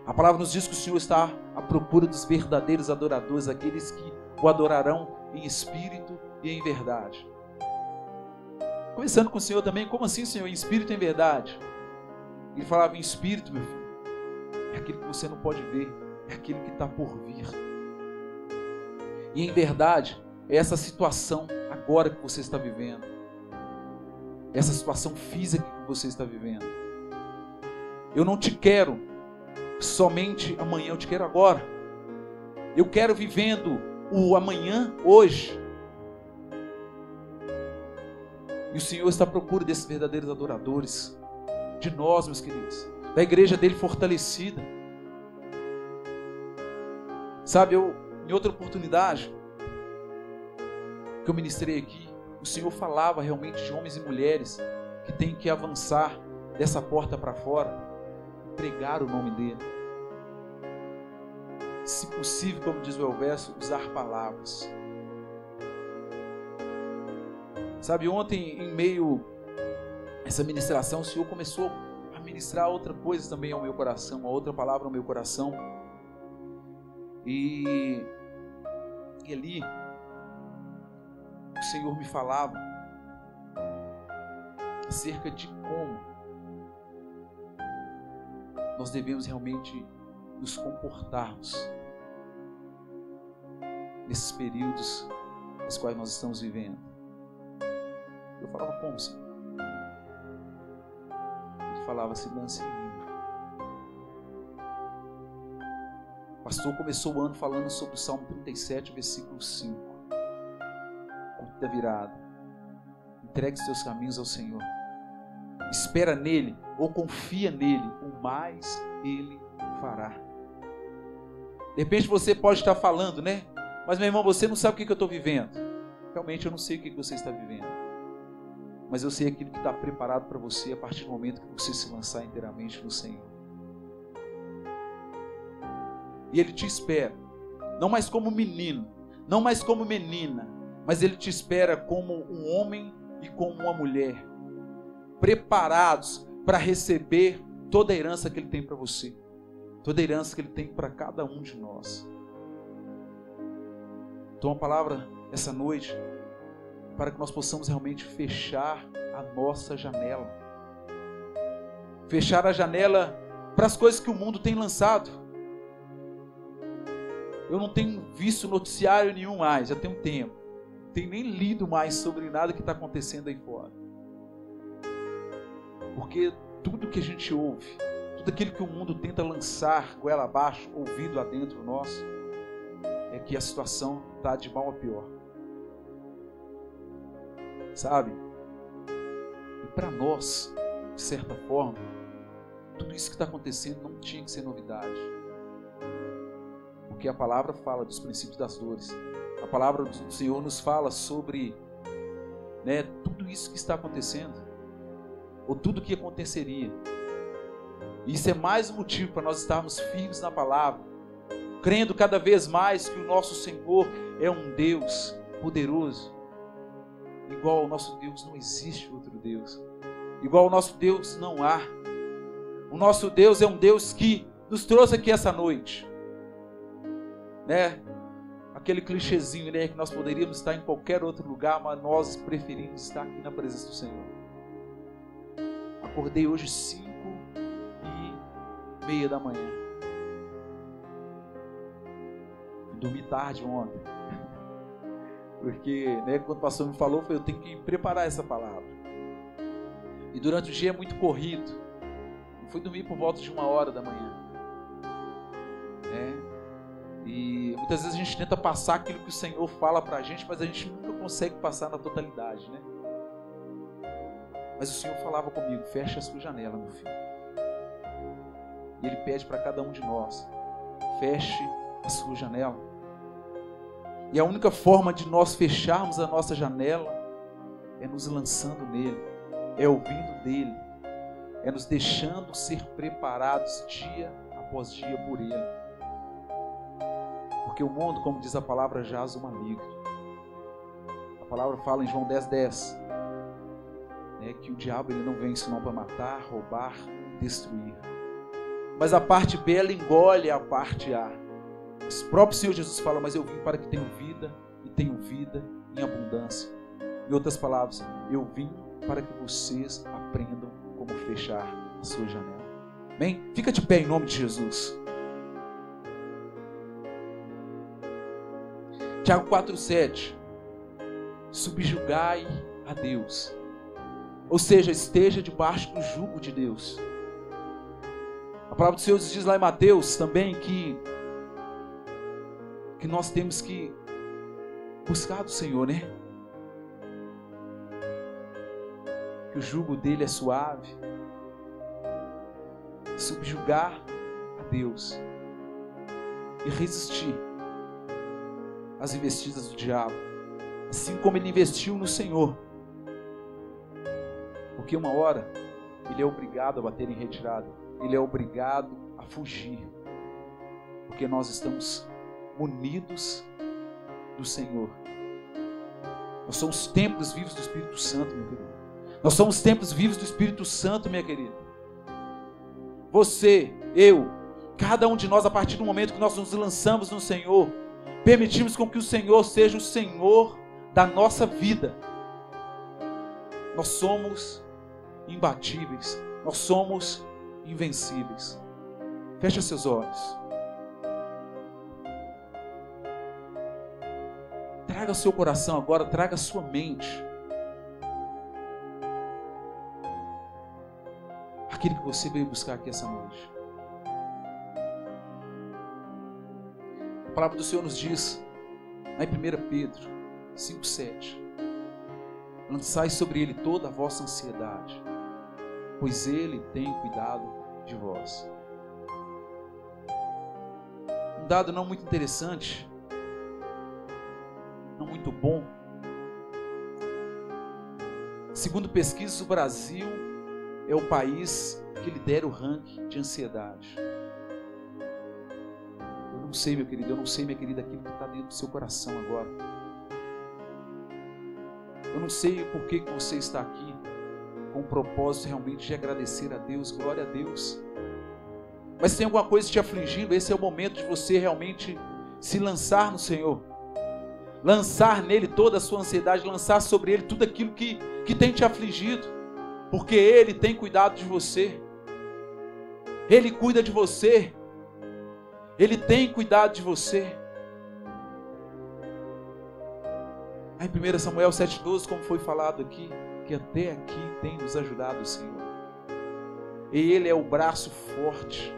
A palavra nos diz que o Senhor está à procura dos verdadeiros adoradores, aqueles que o adorarão em espírito e em verdade. Conversando com o Senhor também: como assim, Senhor, em espírito e em verdade? Ele falava: em espírito, meu filho, é aquilo que você não pode ver, é aquilo que está por vir. E em verdade, é essa situação agora que você está vivendo, essa situação física que você está vivendo. Eu não te quero somente amanhã, eu te quero agora. Eu quero vivendo o amanhã hoje. E o Senhor está à procura desses verdadeiros adoradores, de nós, meus queridos, da igreja dele fortalecida. Sabe, em outra oportunidade que eu ministrei aqui, o Senhor falava realmente de homens e mulheres que têm que avançar dessa porta para fora, pregar o nome dele. Se possível, como diz o verso, usar palavras. Sabe, ontem, em meio a essa ministração, o Senhor começou a ministrar outra coisa também ao meu coração, uma outra palavra ao meu coração. E ali, o Senhor me falava acerca de como nós devemos realmente nos comportarmos nesses períodos nos quais nós estamos vivendo. Eu falava como, Senhor? Ele falava assim, lance em mim. O pastor começou o ano falando sobre o Salmo 37, versículo 5. Culto da virada. Entregue os teus caminhos ao Senhor. Espera nele ou confia nele, o mais ele fará. De repente você pode estar falando, né? Mas meu irmão, você não sabe o que eu estou vivendo. Realmente eu não sei o que você está vivendo. Mas eu sei aquilo que está preparado para você a partir do momento que você se lançar inteiramente no Senhor. E Ele te espera, não mais como menino, não mais como menina, mas Ele te espera como um homem e como uma mulher, preparados para receber toda a herança que Ele tem para você, toda a herança que Ele tem para cada um de nós. Então a palavra essa noite, para que nós possamos realmente fechar a nossa janela, fechar a janela para as coisas que o mundo tem lançado. Eu não tenho visto noticiário nenhum mais, já tem um tempo. Não tenho nem lido mais sobre nada que está acontecendo aí fora. Porque tudo que a gente ouve, tudo aquilo que o mundo tenta lançar goela abaixo, ouvido lá dentro nosso, é que a situação está de mal a pior. Sabe? E para nós, de certa forma, tudo isso que está acontecendo não tinha que ser novidade. Porque a palavra fala dos princípios das dores. A palavra do Senhor nos fala sobre, né, tudo isso que está acontecendo. Ou tudo que aconteceria. E isso é mais um motivo para nós estarmos firmes na palavra. Crendo cada vez mais que o nosso Senhor é um Deus poderoso. Igual ao nosso Deus não existe outro Deus. Igual ao nosso Deus não há. O nosso Deus é um Deus que nos trouxe aqui essa noite. Né? Aquele clichêzinho, né? Que nós poderíamos estar em qualquer outro lugar, mas nós preferimos estar aqui na presença do Senhor. Acordei hoje 5:30 da manhã. Dormi tarde ontem. Porque, né, quando o pastor me falou, eu tenho que preparar essa palavra. E durante o dia é muito corrido. Eu fui dormir por volta de 1h da manhã. E muitas vezes a gente tenta passar aquilo que o Senhor fala pra gente, mas a gente nunca consegue passar na totalidade, né? Mas o Senhor falava comigo, fecha a sua janela, meu filho. E Ele pede para cada um de nós, feche a sua janela. E a única forma de nós fecharmos a nossa janela é nos lançando nele, é ouvindo dele, é nos deixando ser preparados dia após dia por ele. Porque o mundo, como diz a palavra, jaz o maligno. A palavra fala em João 10:10, né, que o diabo ele não vem senão para matar, roubar e destruir. Mas a parte B ela engole a parte A. O próprio Senhor Jesus fala, mas eu vim para que tenham vida e tenham vida em abundância. Em outras palavras, eu vim para que vocês aprendam como fechar a sua janela. Amém? Fica de pé em nome de Jesus. Tiago 4:7. Subjugai a Deus. Ou seja, esteja debaixo do jugo de Deus. A palavra do Senhor diz lá em Mateus também que nós temos que buscar do Senhor, né? Que o jugo dele é suave. Subjugar a Deus e resistir às investidas do diabo, assim como ele investiu no Senhor. Porque uma hora ele é obrigado a bater em retirada, ele é obrigado a fugir, porque nós estamos munidos do Senhor. Nós somos templos vivos do Espírito Santo, meu querido. Nós somos templos vivos do Espírito Santo, minha querida. Você, eu, cada um de nós, a partir do momento que nós nos lançamos no Senhor, permitimos com que o Senhor seja o Senhor da nossa vida. Nós somos imbatíveis. Nós somos invencíveis. Feche seus olhos. Traga seu coração agora, traga sua mente. Aquilo que você veio buscar aqui essa noite. A palavra do Senhor nos diz, lá em 1 Pedro 5,7: lançai sobre Ele toda a vossa ansiedade, pois Ele tem cuidado de vós. Um dado não muito interessante, não muito bom. Segundo pesquisas, o Brasil é o país que lidera o ranking de ansiedade. Eu não sei, meu querido, eu não sei, minha querida, aquilo que está dentro do seu coração agora. Eu não sei por que você está aqui com o propósito realmente de agradecer a Deus, glória a Deus. Mas se tem alguma coisa te afligindo, esse é o momento de você realmente se lançar no Senhor. Lançar nele toda a sua ansiedade, lançar sobre Ele tudo aquilo que tem te afligido. Porque Ele tem cuidado de você. Ele cuida de você. Ele tem cuidado de você. Aí em 1 Samuel 7,12, como foi falado aqui, que até aqui tem nos ajudado o Senhor. E Ele é o braço forte.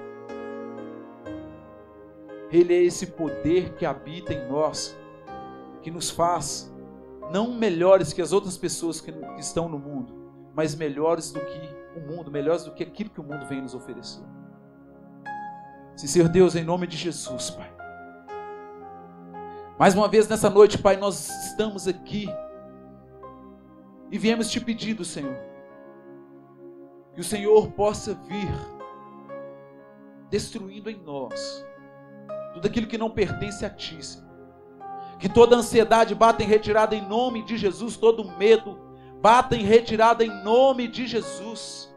Ele é esse poder que habita em nós, que nos faz não melhores que as outras pessoas que estão no mundo, mas melhores do que o mundo, melhores do que aquilo que o mundo vem nos oferecer. Sim, Senhor Deus, em nome de Jesus, Pai. Mais uma vez nessa noite, Pai, nós estamos aqui e viemos te pedindo, Senhor, que o Senhor possa vir destruindo em nós tudo aquilo que não pertence a Ti, Senhor. Que toda ansiedade bata em retirada em nome de Jesus, todo medo bata em retirada em nome de Jesus.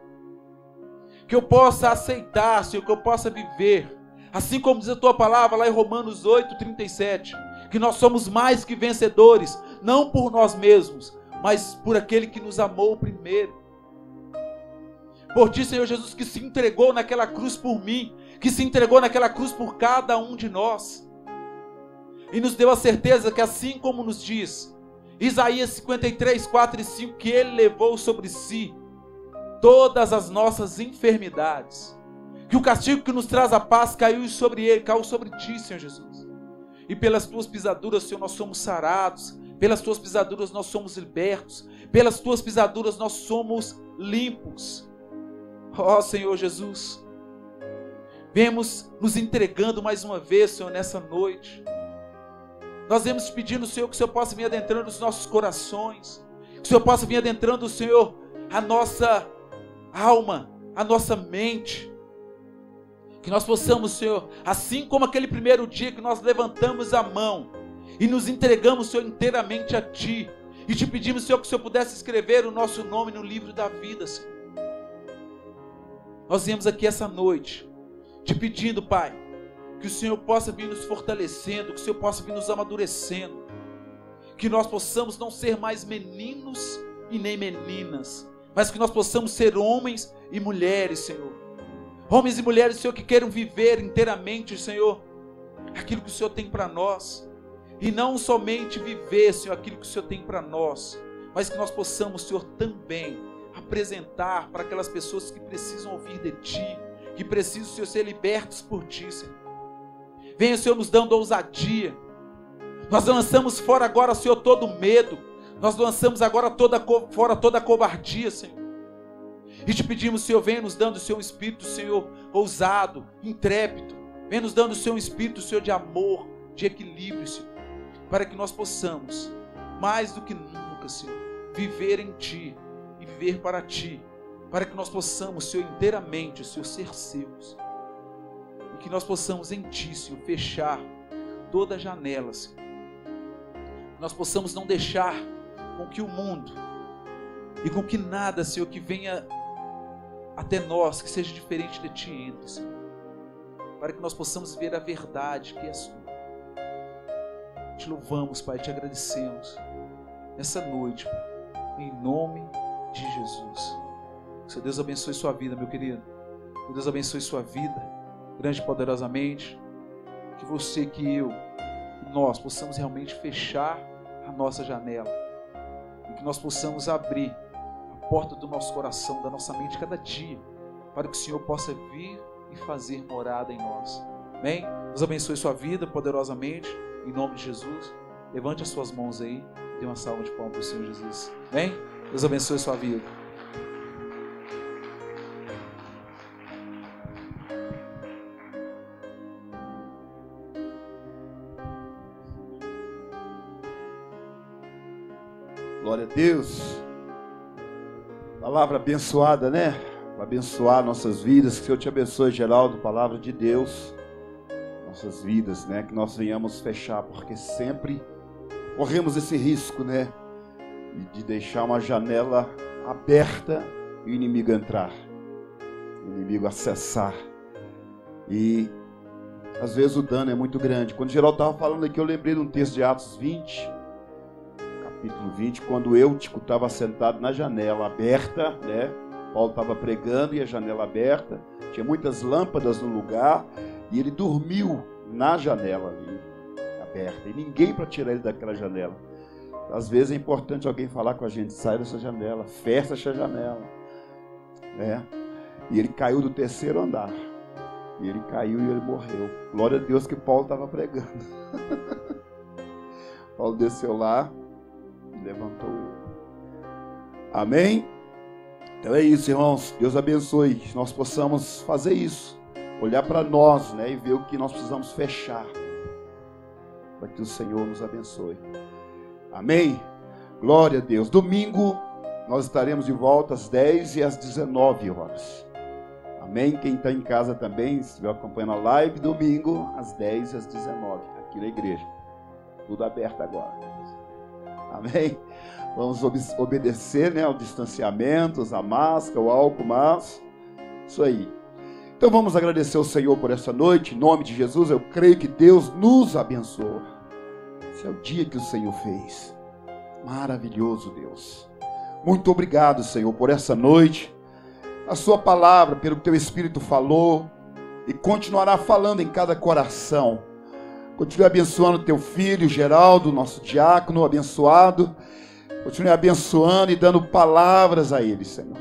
Que eu possa aceitar, Senhor, que eu possa viver, assim como diz a Tua palavra lá em Romanos 8,37, que nós somos mais que vencedores, não por nós mesmos, mas por aquele que nos amou primeiro. Por Ti, Senhor Jesus, que se entregou naquela cruz por mim, que se entregou naquela cruz por cada um de nós, e nos deu a certeza que assim como nos diz Isaías 53, 4 e 5, que Ele levou sobre si todas as nossas enfermidades, que o castigo que nos traz a paz caiu sobre Ele, caiu sobre Ti, Senhor Jesus, e pelas Tuas pisaduras, Senhor, nós somos sarados, pelas Tuas pisaduras nós somos libertos, pelas Tuas pisaduras nós somos limpos. Ó Senhor Jesus, vemos nos entregando mais uma vez, Senhor, nessa noite. Nós vemos pedindo, Senhor, que o Senhor possa vir adentrando os nossos corações, que o Senhor possa vir adentrando, Senhor, a nossa alma, a nossa mente, que nós possamos, Senhor, assim como aquele primeiro dia que nós levantamos a mão e nos entregamos, Senhor, inteiramente a Ti, e te pedimos, Senhor, que o Senhor pudesse escrever o nosso nome no livro da vida, Senhor. Nós viemos aqui essa noite te pedindo, Pai, que o Senhor possa vir nos fortalecendo, que o Senhor possa vir nos amadurecendo, que nós possamos não ser mais meninos e nem meninas, mas que nós possamos ser homens e mulheres, Senhor. Homens e mulheres, Senhor, que queiram viver inteiramente, Senhor, aquilo que o Senhor tem para nós, e não somente viver, Senhor, aquilo que o Senhor tem para nós, mas que nós possamos, Senhor, também apresentar para aquelas pessoas que precisam ouvir de Ti, que precisam, Senhor, ser libertos por Ti, Senhor. Venha, Senhor, nos dando ousadia. Nós lançamos fora agora, Senhor, todo medo. Nós lançamos agora fora toda a covardia, Senhor. E te pedimos, Senhor, venha nos dando o Seu espírito, Senhor, ousado, intrépido. Venha nos dando o Seu espírito, Senhor, de amor, de equilíbrio, Senhor. Para que nós possamos, mais do que nunca, Senhor, viver em Ti e viver para Ti. Para que nós possamos, Senhor, inteiramente, Senhor, ser seus. E que nós possamos em Ti, Senhor, fechar toda a janela, Senhor. Nós possamos não deixar com que o mundo e com que nada, Senhor, que venha até nós, que seja diferente de Ti, entre, Senhor, para que nós possamos ver a verdade que é a Sua. Te louvamos, Pai, te agradecemos nessa noite, Pai, em nome de Jesus. Que seu Deus abençoe sua vida, meu querido. Que Deus abençoe sua vida, grande e poderosamente. Que você, que eu, que nós possamos realmente fechar a nossa janela e que nós possamos abrir a porta do nosso coração, da nossa mente cada dia, para que o Senhor possa vir e fazer morada em nós. Amém? Deus abençoe sua vida poderosamente, em nome de Jesus. Levante as suas mãos aí, dê uma salva de palmas para o Senhor Jesus. Amém? Deus abençoe sua vida. Glória a Deus. Palavra abençoada, né? Para abençoar nossas vidas. Que o Senhor te abençoe, Geraldo. Palavra de Deus. Nossas vidas, né? Que nós venhamos fechar, porque sempre corremos esse risco, né? De deixar uma janela aberta e o inimigo entrar. O inimigo acessar. E às vezes o dano é muito grande. Quando o Geraldo estava falando aqui, eu lembrei de um texto de Atos 20. Capítulo 20, quando Eutico estava sentado na janela aberta, né? Paulo estava pregando e a janela aberta, tinha muitas lâmpadas no lugar, e ele dormiu na janela ali, aberta, e ninguém para tirar ele daquela janela. Às vezes é importante alguém falar com a gente: sai dessa janela, fecha essa janela, né? E ele caiu do 3º andar, e ele caiu e ele morreu. Glória a Deus que Paulo estava pregando. Paulo desceu lá, levantou ele. Amém? Então é isso, irmãos. Deus abençoe. Que nós possamos fazer isso. Olhar para nós, né? E ver o que nós precisamos fechar. Para que o Senhor nos abençoe. Amém? Glória a Deus. Domingo nós estaremos de volta às 10 e às 19 horas. Amém? Quem está em casa também, se estiver acompanhando a live, domingo às 10 e às 19. Aqui na igreja. Tudo aberto agora. Amém? Vamos obedecer, né, ao distanciamento, a máscara, o álcool, mas isso aí. Então vamos agradecer ao Senhor por essa noite. Em nome de Jesus, eu creio que Deus nos abençoa. Esse é o dia que o Senhor fez. Maravilhoso, Deus. Muito obrigado, Senhor, por essa noite. A sua palavra, pelo que teu Espírito falou e continuará falando em cada coração. Continue abençoando teu filho, Geraldo, nosso diácono abençoado. Continue abençoando e dando palavras a ele, Senhor.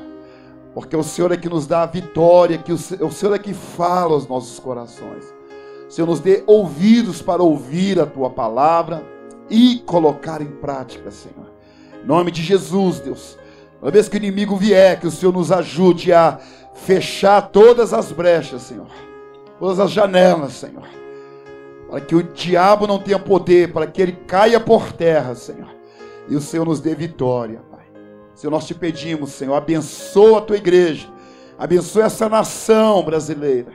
Porque o Senhor é que nos dá a vitória, que o Senhor é que fala aos nossos corações. Senhor, nos dê ouvidos para ouvir a tua palavra e colocar em prática, Senhor. Em nome de Jesus, Deus. Toda vez que o inimigo vier, que o Senhor nos ajude a fechar todas as brechas, Senhor. Todas as janelas, Senhor. Para que o diabo não tenha poder, para que ele caia por terra, Senhor. E o Senhor nos dê vitória, Pai. Senhor, nós te pedimos, Senhor, abençoa a tua igreja. Abençoa essa nação brasileira.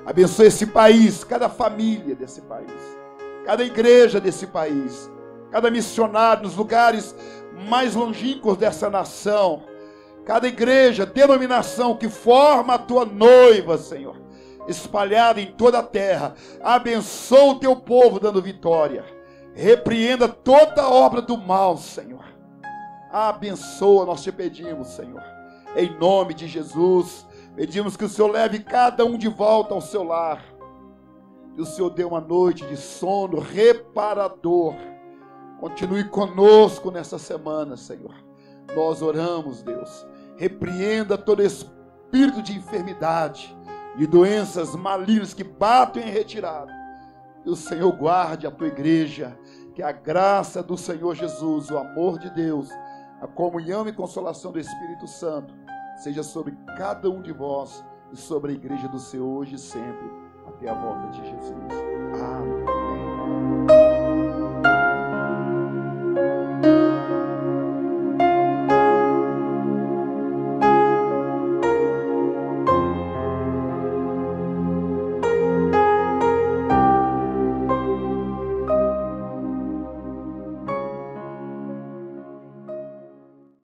Abençoa esse país, cada família desse país. Cada igreja desse país. Cada missionário nos lugares mais longínquos dessa nação. Cada igreja, denominação que forma a tua noiva, Senhor. Espalhada em toda a terra. Abençoa o teu povo dando vitória. Repreenda toda obra do mal, Senhor. Abençoa, nós te pedimos, Senhor. Em nome de Jesus, pedimos que o Senhor leve cada um de volta ao seu lar. Que o Senhor dê uma noite de sono reparador. Continue conosco nessa semana, Senhor. Nós oramos, Deus. Repreenda todo espírito de enfermidade, de doenças malignas que batem em retirada. Que o Senhor guarde a tua igreja. Que a graça do Senhor Jesus, o amor de Deus, a comunhão e consolação do Espírito Santo seja sobre cada um de vós e sobre a igreja do Senhor hoje e sempre, até a volta de Jesus.